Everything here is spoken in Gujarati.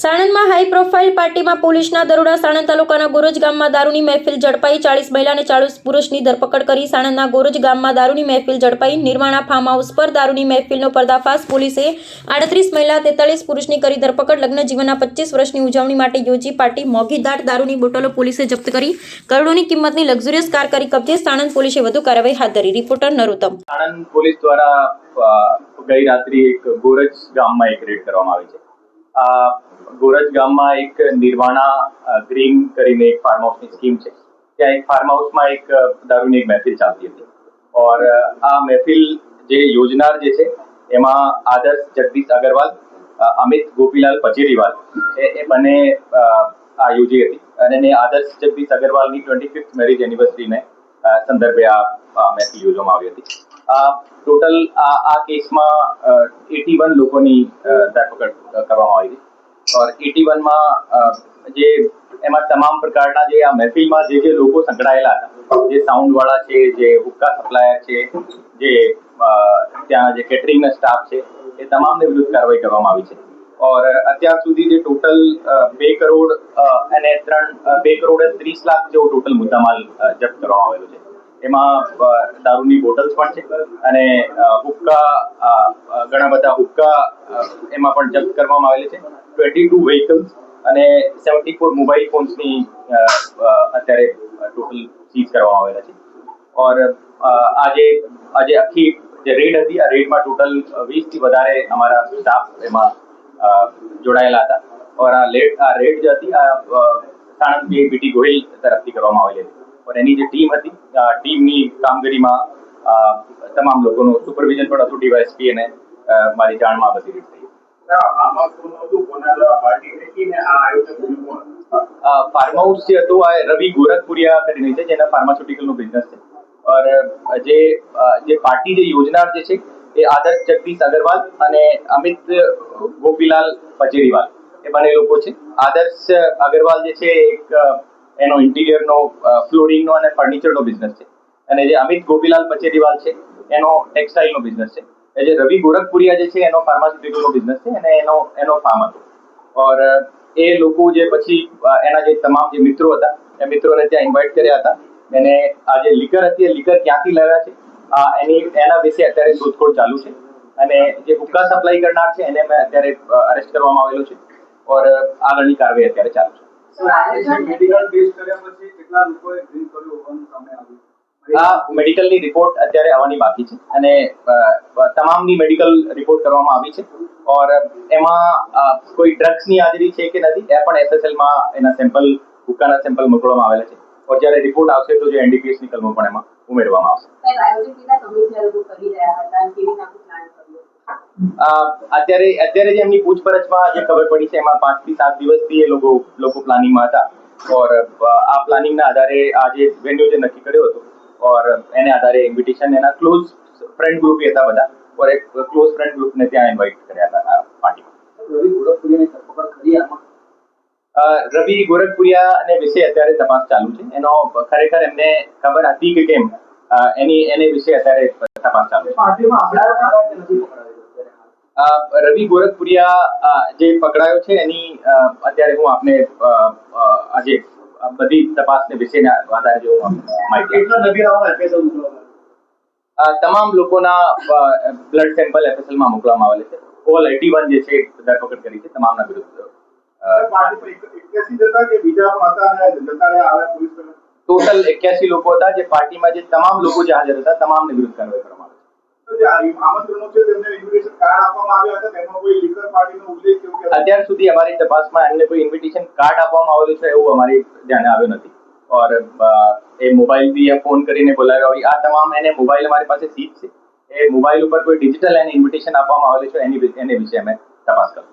સાણંદમાં હાઈ પ્રોફાઇલ પાર્ટીમાં પોલીસના દરોડા. સાણંદ તાલુકાના ગોરજ ગામમાં દારૂની મહેફિલ ઝડપાઈ. 40 મહિલા અને 40 પુરુષની ધરપકડ કરી. સાણંદના ગોરજ ગામમાં દારૂની મહેફિલ ઝડપાઈ. નિર્માણા ફાર્મ હાઉસ પર દારૂની મહેફિલનો પર્દાફાશ. પોલીસે 38 મહિલા 43 પુરુષની કરી ધરપકડ. લગ્ન જીવનના 25 વર્ષની ઉજવણી માટે યોજી પાર્ટી. મોંઘીદાટ દારૂની બોટલો પોલીસે જપ્ત કરી. કરોડોની કિંમતની લક્ઝુરિયસ કાર કરી કબજે. સાણંદ પોલીસે વધુ કાર્યવાહી હાથ ધરી. રિપોર્ટર નરોત્તમ. સાણંદ પોલીસ દ્વારા ગઈ રાત્રે એક ગોરજ ગામમાં એક રેડ કરવામાં આવી છે. ગોરજ ગામમાં એક નિર્વાણા ગ્રીન કરીને એક ફાર્મ હાઉસની સ્કીમ છે. ત્યાં એક ફાર્મ હાઉસમાં એક દારૂની એક મહેફિલ ચાલતી હતી. ઓર આ મહેફિલ જે યોજનાર જે છે એમાં આદર્શ જગદીશ અગ્રવાલ, અમિત ગોપીલાલ પચેરીવાલ એ બંને આ યોજી હતી. અને આદર્શ જગદીશ અગ્રવાલની 25th મેરેજ એનિવર્સરીને સંદર્ભે આ મહેફિલ યોજવામાં આવી હતી. ટોટલ આ કેસમાં 81 લોકોની ધરપકડ કરવામાં આવી હતી. और 81 જે એમાં તમામ પ્રકારના જે આ મહેફિલમાં જે લોકો સંકળાયેલા હતા, જે સાઉન્ડ વાળા છે, જે હુક્કા સપ્લાયર છે, જે ત્યાં જે કેટરિંગનો સ્ટાફ છે, એ તમામને વિરુદ્ધ કાર્યવાહી કરવામાં આવી છે. और અત્યાર સુધી જે ટોટલ 2 કરોડ અને 2 કરોડ 30 લાખ જેવો ટોટલ મુદ્દામાલ જપ્ત કરવામાં આવેલો છે. એમાં દારૂની બોટલ્સ પણ છે અને હુક્કા ઘણા બધા હુક્કા એમાં પણ જપ્ત કરવામાં આવેલી છે. 22 વ્હીકલ્સ અને 74 મોબાઈલ ફોન્સની અત્યારે ટોટલ સીઝ કરવામાં આવેલા છે. और આજે આખી જે રેડ હતી, આ રેડમાં ટોટલ 20 થી વધારે અમારા સ્ટાફ એમાં જોડાયેલા હતા. और આ રેડ જે હતી સાણંદ બીટી ગોહિલ તરફથી કરવામાં આવેલી હતી. और એની જે ટીમ હતી, ટીમની કામગીરીમાં તમામ લોકોનું સુપરવિઝન પણ હતું ડીવાયએસપી અને મારી જાણમાં બધી રીતે થઈ. ફાર્મ હાઉસ જે હતું આ રવિ ગોરખપુરિયા કરીને છે, જેના ફાર્માસ્યુટિકલનો બિઝનેસ છે. और જે પાર્ટી જે યોજનાર જે છે એ આદર્શ જગદીશ અગ્રવાલ અને અમિત ગોપીલાલ પચેરીવાલ એ બંને લોકો છે. આદર્શ અગ્રવાલ જે છે એક એનો ઇન્ટિરિયરનો ફ્લોરિંગનો અને ફર્નિચરનો બિઝનેસ છે. અને જે અમિત ગોપીલાલ પચેરીવાલ છે એનો ટેક્સટાઇલનો બિઝનેસ છે. જે રવિ ગોરખપુરિયા જે છે એનો ફાર્માસ્યુટિકલનો બિઝનેસ છે અને એનો ફાર્મ હતો. और એ લોકો જે પછી એના જે તમામ જે મિત્રો હતા એ મિત્રોને ત્યાં ઇન્વાઇટ કર્યા હતા. એને આ જે લીકર હતી એ લીકર ક્યાંથી લાવ્યા છે એના વિશે અત્યારે શોધખોળ ચાલુ છે. અને જે હુક્કા સપ્લાય કરનાર છે એને મેં અત્યારે અરેસ્ટ કરવામાં આવેલો છે. और આગળની કાર્યવાહી અત્યારે ચાલુ છે. આ મેડિકલની રિપોર્ટ અત્યારે આવવાની બાકી છે અને તમામની મેડિકલ રિપોર્ટ કરવામાં આવી છે. और એમાં કોઈ ડ્રગ્સની હાજરી છે કે નથી એ પણ એસએસએલમાં એના સેમ્પલ હુક્કાના સેમ્પલ મોકલવામાં આવેલા છે. और જ્યારે રિપોર્ટ આવશે તો જે એનડીપીએસની કલમો પણ એમાં ઉમેરવામાં આવશે. અત્યારે જે એમની પૂછપરછમાં જે ખબર પડી છે એમાં 5 થી 7 દિવસથી એ લોકો પ્લાનિંગમાં હતા. और આ પ્લાનિંગના આધારે આ જે વેન્યુ જે નક્કી કર્યો હતો और એને આધારે ઇન્વિટેશન એના ક્લોઝ ફ્રેન્ડ ગ્રુપ હતા બધા. और એક ક્લોઝ ફ્રેન્ડ ગ્રુપને ત્યાં ઇન્વાઇટ કર્યા હતા આ પાર્ટીમાં. રવિ ગોરખપુરિયા વિશે અત્યારે તપાસ ચાલુ છે. એનો ખરેખર એમને ખબર હતી કે કેમ એને વિશે અત્યારે તપાસ ચાલુ છે. રવિ ગોરખપુરિયા જે પકડાયો છે એની અત્યારે હું આપને આજે બધી તપાસને વિશેના આધારે જે હું માહિતી તમામ લોકોના બ્લડ સેમ્પલ એફએસએલમાં મોકલવામાં આવેલા છે. ઓલ 81 જે છે ધરપકડ કરી છે તમામના વિરુદ્ધ. ટોટલ 81 લોકો હતા જે પાર્ટીમાં જે તમામ લોકો જે હાજર હતા તમામને વિરુદ્ધ કાર્યવાહી કરવામાં આવી. અત્યાર સુધી અમારી તપાસમાં એમને કોઈ ઇન્વિટેશન કાર્ડ આપવામાં આવેલું છે એવું અમારી ધ્યાને આવ્યું નથી. और એ મોબાઈલથી ફોન કરીને બોલાવ્યા હોય આ તમામ એને મોબાઈલ અમારી પાસે સીઝ છે. એ મોબાઈલ ઉપર કોઈ ડિજિટલ એને ઇન્વિટેશન આપવામાં આવેલું છે એને વિશે અમે તપાસ કરશું.